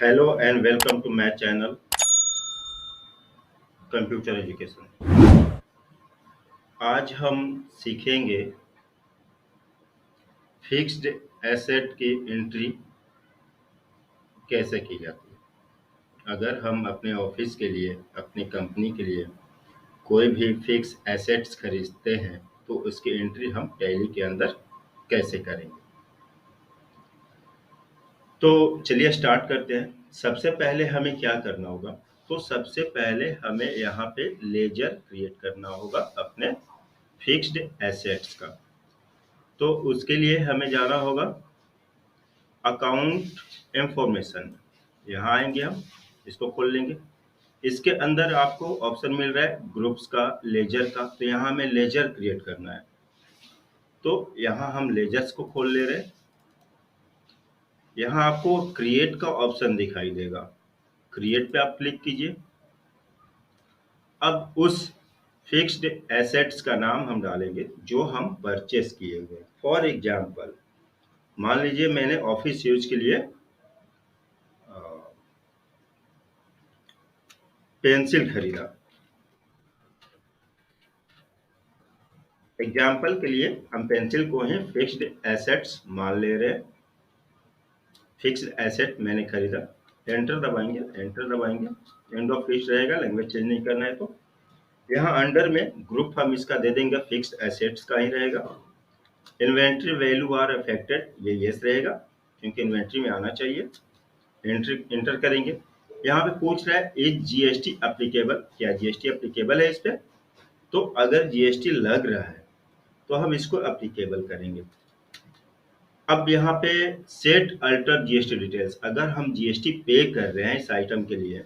Hello and welcome to my channel computer education. आज हम सीखेंगे फिक्स्ड एसेट की एंट्री कैसे की जाती है। अगर हम अपने ऑफिस के लिए, अपनी कंपनी के लिए कोई भी फिक्स एसेट्स खरीदते हैं तो उसकी एंट्री हम टैली के अंदर कैसे करेंगे। तो चलिए स्टार्ट करते हैं। सबसे पहले हमें क्या करना होगा, तो सबसे पहले हमें यहाँ पे लेजर क्रिएट करना होगा अपने फिक्स्ड एसेट्स का। तो उसके लिए हमें जाना होगा अकाउंट इंफॉर्मेशन। यहाँ आएंगे, हम इसको खोल लेंगे। इसके अंदर आपको ऑप्शन मिल रहा है ग्रुप्स का, लेजर का। तो यहाँ हमें लेजर क्रिएट करना है, तो यहाँ हम लेजर्स को खोल ले रहे हैं। यहाँ आपको क्रिएट का ऑप्शन दिखाई देगा, क्रिएट पे आप क्लिक कीजिए। अब उस फिक्स्ड एसेट्स का नाम हम डालेंगे जो हम परचेस किए हुए। फॉर एग्जाम्पल, मान लीजिए मैंने ऑफिस यूज के लिए पेंसिल खरीदा। एग्जाम्पल के लिए हम पेंसिल को ही फिक्स्ड एसेट्स मान ले रहे हैं। फिक्स्ड एसेट मैंने खरीदा, एंटर दबाएंगे, एंटर दबाएंगे। एंड ऑफ लिस्ट रहेगा, लैंग्वेज चेंज नहीं करना है। तो यहाँ अंडर में ग्रुप हम इसका दे देंगे, फिक्स्ड एसेट्स का ही रहेगा। इन्वेंट्री वैल्यू आर अफेक्टेड, ये यस रहेगा क्योंकि इन्वेंट्री में आना चाहिए। एंट्री एंटर करेंगे। यहाँ पे पूछ रहा है इज जीएसटी एप्लीकेबल, क्या जीएसटी एप्लीकेबल है इस पे। तो अगर जीएसटी लग रहा है तो हम इसको एप्लीकेबल करेंगे। अब यहाँ पे सेट अल्टर जीएसटी डिटेल्स, अगर हम जीएसटी पे कर रहे हैं इस आइटम के लिए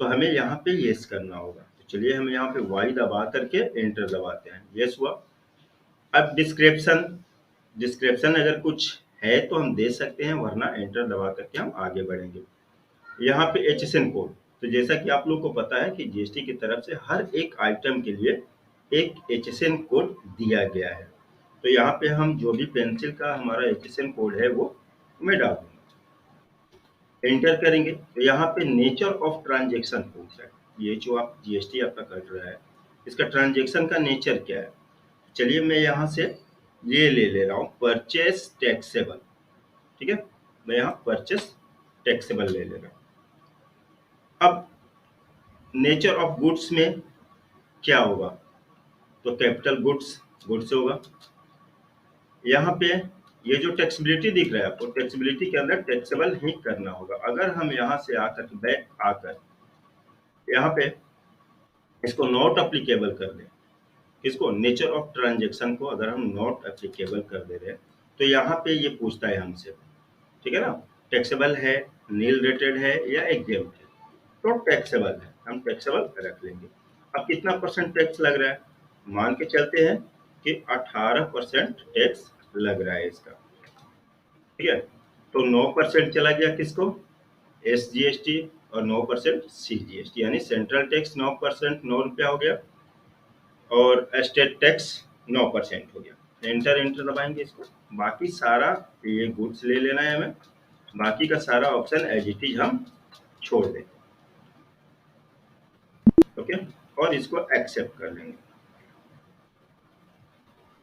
तो हमें यहाँ पे यस करना होगा। तो चलिए हम यहाँ पे वाई दबा करके एंटर दबाते हैं, यस हुआ। अब डिस्क्रिप्शन, डिस्क्रिप्शन अगर कुछ है तो हम दे सकते हैं, वरना एंटर दबा करके हम आगे बढ़ेंगे। यहाँ पे एचएसएन कोड, तो जैसा कि आप लोग को पता है कि जीएसटी की तरफ से हर एक आइटम के लिए एक एचएसएन कोड दिया गया है। तो यहाँ पे हम जो भी पेंसिल का हमारा एचएसएन कोड है वो मैं डाल दूंगा, एंटर करेंगे। तो यहाँ पे नेचर ऑफ ट्रांजेक्शन पूछ रहा है। ये जो आप जीएसटी आपका कट रहा है, इसका ट्रांजेक्शन का नेचर क्या है। चलिए मैं यहाँ से ये ले रहा हूँ परचेस टैक्सेबल, ठीक है। मैं यहाँ परचेस टैक्सेबल ले रहा हूँ। अब नेचर ऑफ गुड्स में क्या होगा, तो कैपिटल गुड्स, गुड्स होगा। यहाँ पे ये जो टैक्सेबिलिटी दिख रहा है आपको, टैक्सेबिलिटी के अंदर टैक्सेबल ही करना होगा। अगर हम यहाँ से आकर बैक आकर यहाँ पे इसको नॉट एप्लीकेबल कर दें, किसको, नेचर ऑफ ट्रांजेक्शन को अगर हम नॉट एप्लीकेबल कर दे रहे हैं तो यहाँ पे ये पूछता है हमसे, ठीक है ना, टैक्सेबल है, नील रेटेड है या एग्जेम्प्ट है। तो टैक्सेबल है, हम टैक्सेबल रख लेंगे। अब कितना परसेंट टैक्स लग रहा है, मान के चलते हैं कि 18% टैक्स लग रहा है इसका, ठीक है। तो 9% चला गया किसको, एसजीएसटी, और 9% सीजीएसटी, यानी सेंट्रल टैक्स 9%, 9 रुपया हो गया, और स्टेट टैक्स 9% हो गया। एंटर एंटर दबाएंगे इसको। बाकी सारा ये गुड्स ले लेना है हमें, बाकी का सारा ऑप्शन एज इट इज हम छोड़ देंगे, ओके, और इसको एक्सेप्ट कर लेंगे।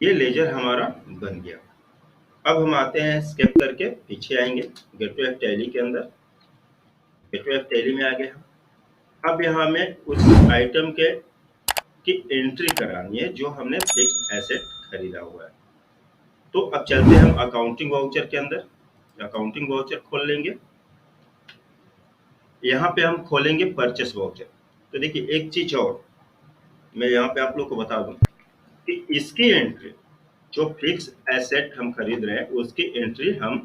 ये लेजर हमारा बन गया। अब हम आते हैं स्केप करके पीछे आएंगे गेटवे ऑफ टैली के अंदर। गेटवे ऑफ टैली में आ गए हम। अब यहाँ हमें उस आइटम के की एंट्री करानी है जो हमने फिक्स्ड एसेट खरीदा हुआ है। तो अब चलते हैं हम अकाउंटिंग वाउचर के अंदर। अकाउंटिंग वाउचर खोल लेंगे। यहाँ पे हम खोलेंगे परचेस वाउचर। तो देखिए एक चीज और मैं यहाँ पे आप लोग को बता दूं कि इसकी एंट्री, जो फिक्स एसेट हम खरीद रहे हैं उसकी एंट्री हम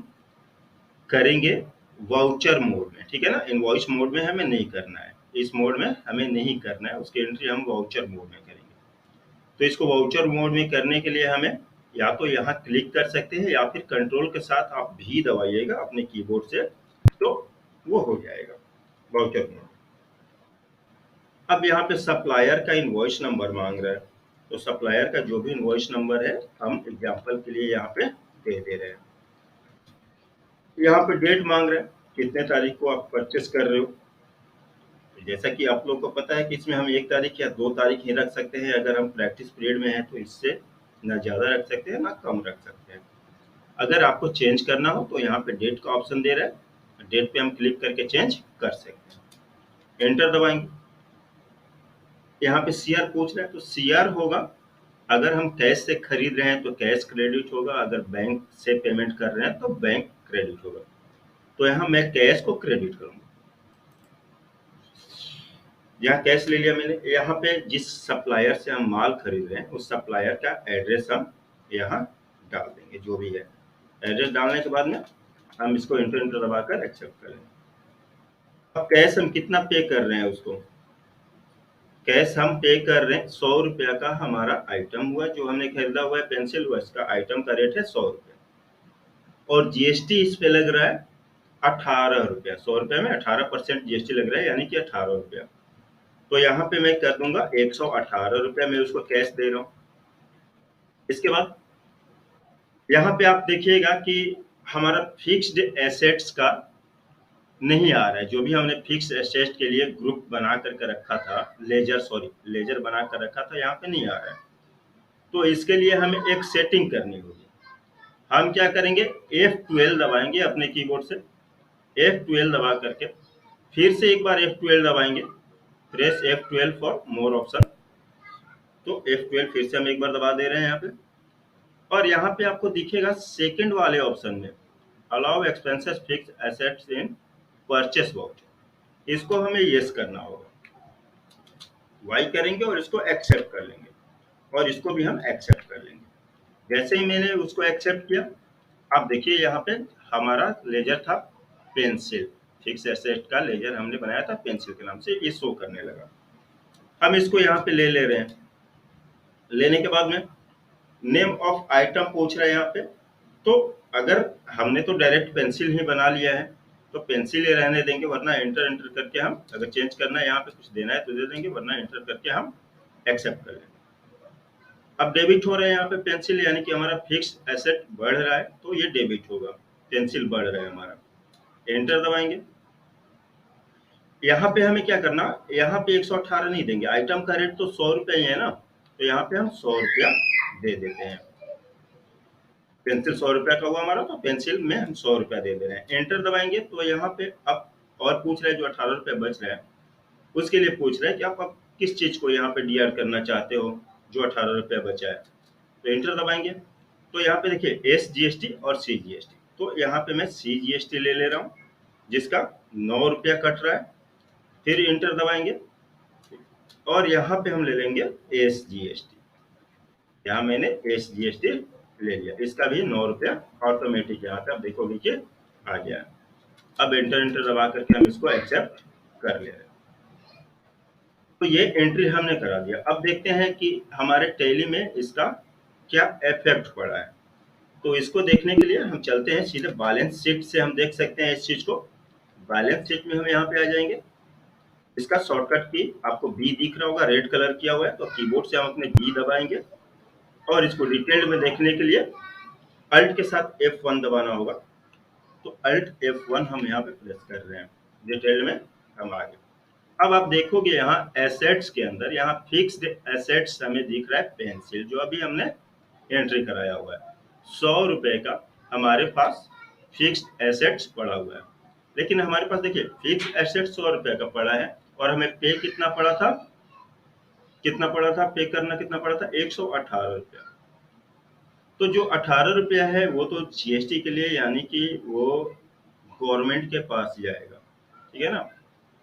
करेंगे वाउचर मोड में, ठीक है ना। इनवॉइस मोड में हमें नहीं करना है, इस मोड में हमें नहीं करना है, उसकी एंट्री हम वाउचर मोड में करेंगे। तो इसको वाउचर मोड में करने के लिए हमें या तो यहाँ क्लिक कर सकते हैं या फिर कंट्रोल के साथ आप भी दबाइएगा अपने कीबोर्ड से, तो वो हो जाएगा वाउचर मोड। अब यहाँ पे सप्लायर का इनवॉइस नंबर मांग रहा है, तो सप्लायर का जो भी इनवॉइस नंबर है हम एग्जांपल के लिए यहाँ पे दे रहे हैं। यहाँ पे डेट मांग रहा है, कितने तारीख को आप परचेस कर रहे हो। जैसा कि आप लोग को पता है कि इसमें हम 1 तारीख या 2 तारीख ही रख सकते हैं, अगर हम प्रैक्टिस पीरियड में हैं तो इससे ना ज़्यादा रख सकते हैं ना कम रख सकते हैं। अगर आपको चेंज करना हो तो यहाँ पे डेट का ऑप्शन दे रहा है, डेट पे हम क्लिक करके चेंज कर सकते हैं। एंटर दबाएंगे, यहाँ पे सीआर पूछ रहा है तो सीआर होगा, अगर हम कैश से खरीद रहे हैं तो कैश क्रेडिट होगा, अगर बैंक से पेमेंट कर रहे हैं तो बैंक क्रेडिट होगा। तो यहाँ मैं कैश को क्रेडिट करूंगा, यहाँ कैश ले लिया मैंने। यहाँ पे जिस सप्लायर से हम माल खरीद रहे हैं उस सप्लायर का एड्रेस हम यहाँ डाल देंगे, जो भी है एड्रेस डालने के बाद में हम इसको इंटर दबाकर एक्सेप्ट करेंगे। अब कैश हम कितना पे कर रहे हैं उसको, कैश हम पे कर रहे हैं 100 रुपया का हमारा आइटम हुआ, जो हमने खरीदा हुआ है पेंसिल हुआ, इसका आइटम का रेट है 100 रुपया और जीएसटी इस पे लग रहा है 18 रुपया। 100 रुपया में 18% जीएसटी लग रहा है, यानी कि 18 रुपया। तो यहाँ पे मैं कर दूंगा 118 रुपया, मैं उसको कैश दे रहा हूँ। इसके बाद यहाँ पे आप देखिएगा कि हमारा फिक्स्ड एसेट्स का नहीं आ रहा है, जो भी हमने फिक्स एसेट के लिए ग्रुप बना करके रखा था, लेजर बना कर रखा था, यहाँ पे नहीं आ रहा है। तो इसके लिए हमें एक सेटिंग करनी होगी। हम क्या करेंगे, F12 दबाएंगे अपने कीबोर्ड से, F12 दबा करके फिर से एक बार F12 दबाएंगे, press F12 for more option. तो F12 फिर से हम एक बार दबा दे रहे हैं यहाँ पे, और यहाँ पे आपको दिखेगा सेकंड वाले ऑप्शन में allow expenses fix assets in purchase voucher, इसको हमें यस करना होगा। वाई करेंगे और इसको एक्सेप्ट कर लेंगे, और इसको भी हम एक्सेप्ट कर लेंगे। जैसे ही मैंने उसको एक्सेप्ट किया, आप देखिए यहाँ पे हमारा लेजर था पेंसिल, फिक्स एसेट का लेजर हमने बनाया था पेंसिल के नाम से, ये शो करने लगा। हम इसको यहाँ पे ले रहे हैं, लेने के बाद में नेम ऑफ आइटम पूछ रहा है यहाँ पे। तो अगर हमने तो डायरेक्ट पेंसिल ही बना लिया है तो पेंसिल ही रहने देंगे, वरना एंटर करके हम अगर चेंज करना है, यहाँ पे कुछ देना है तो दे देंगे, वरना एंटर करके हम एक्सेप्ट कर लेंगे। अब डेबिट हो रहा है यहाँ पे पेंसिल, यानी कि हमारा फिक्स एसेट बढ़ रहा है, तो ये डेबिट होगा, पेंसिल बढ़ रहा है हमारा। एंटर दबाएंगे, यहाँ पे हमें क्या करना, यहाँ पे 118 नहीं देंगे, आइटम का रेट तो 100 रुपया ही है ना, तो यहाँ पे हम 100 रुपया दे देते हैं। पेंसिल 100 रुपया का हुआ हमारा, तो पेंसिल में हम 100 रुपया दे दे रहे हैं। एंटर दबाएंगे तो यहाँ पे अब और पूछ रहे हैं, जो 18 रुपया बच रहा है उसके लिए पूछ रहे हैं कि आप किस चीज को यहाँ पे डी करना चाहते हो, जो 18 रुपया बचा है। तो एंटर दबाएंगे तो यहाँ पे देखिए SGST और CGST, तो यहाँ पे मैं CGST ले रहा हूँ जिसका 9 रुपया कट रहा है। फिर एंटर दबाएंगे और यहाँ पे हम ले लेंगे SGST, यहाँ मैंने SGST ले लिया, इसका भी 9 रुपया ऑटोमेटिक यहाँ पे आप देखोगे कि आ गया। अब एंटर दबा करके हम इसको एक्सेप्ट कर ले रहे हैं। तो ये एंट्री हमने करा दिया। अब देखते हैं कि हमारे टैली में इसका क्या इफेक्ट पड़ा है। तो इसको देखने के लिए हम चलते हैं सीधे बैलेंस शीट से, हम देख सकते हैं इस चीज को। बैलेंस शीट में हम यहाँ पे आ जाएंगे, इसका शॉर्टकट की आपको बी दिख रहा होगा, रेड कलर किया हुआ है, तो कीबोर्ड से हम अपने बी दबाएंगे और इसको डिटेल्ड में देखने के लिए अल्ट के साथ F1 दबाना होगा। तो अल्ट F1 हम यहाँ पे प्रेस कर रहे हैं, डिटेल में हम आ गए। अब आप देखोगे यहाँ एसेट्स के अंदर यहाँ फिक्स्ड एसेट्स हमें दिख रहा है पेंसिल, जो अभी हमने एंट्री कराया हुआ है। 100 रुपए का हमारे पास फिक्स्ड एसेट्स पड़ा हुआ है, लेकिन हमारे पास देखिए फिक्स्ड एसेट्स 100 रुपए का पड़ा है और हमें पे कितना पड़ा था, पे करना कितना पड़ा था, 118 रुपया। तो जो 18 रुपया है वो तो जीएसटी के लिए, यानी कि वो गवर्नमेंट के पास जाएगा, ठीक है ना,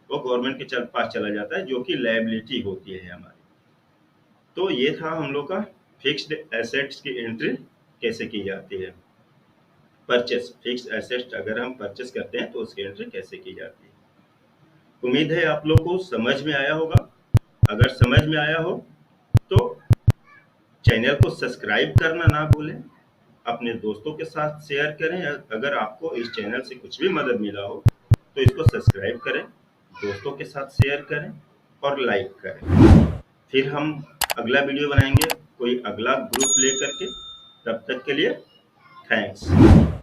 वो गवर्नमेंट के पास चला जाता है, जो कि लायबिलिटी होती है हमारी। तो ये था हम लोग का फिक्स्ड एसेट्स की एंट्री कैसे की जाती है। परचेस, फिक्स्ड एसेट्स अगर हम परचेस करते हैं तो उसकी एंट्री कैसे की जाती है। उम्मीद है आप लोग को समझ में आया होगा। अगर समझ में आया हो तो चैनल को सब्सक्राइब करना ना भूलें, अपने दोस्तों के साथ शेयर करें। अगर आपको इस चैनल से कुछ भी मदद मिला हो तो इसको सब्सक्राइब करें, दोस्तों के साथ शेयर करें और लाइक करें। फिर हम अगला वीडियो बनाएंगे कोई अगला ग्रुप लेकर के। तब तक के लिए थैंक्स।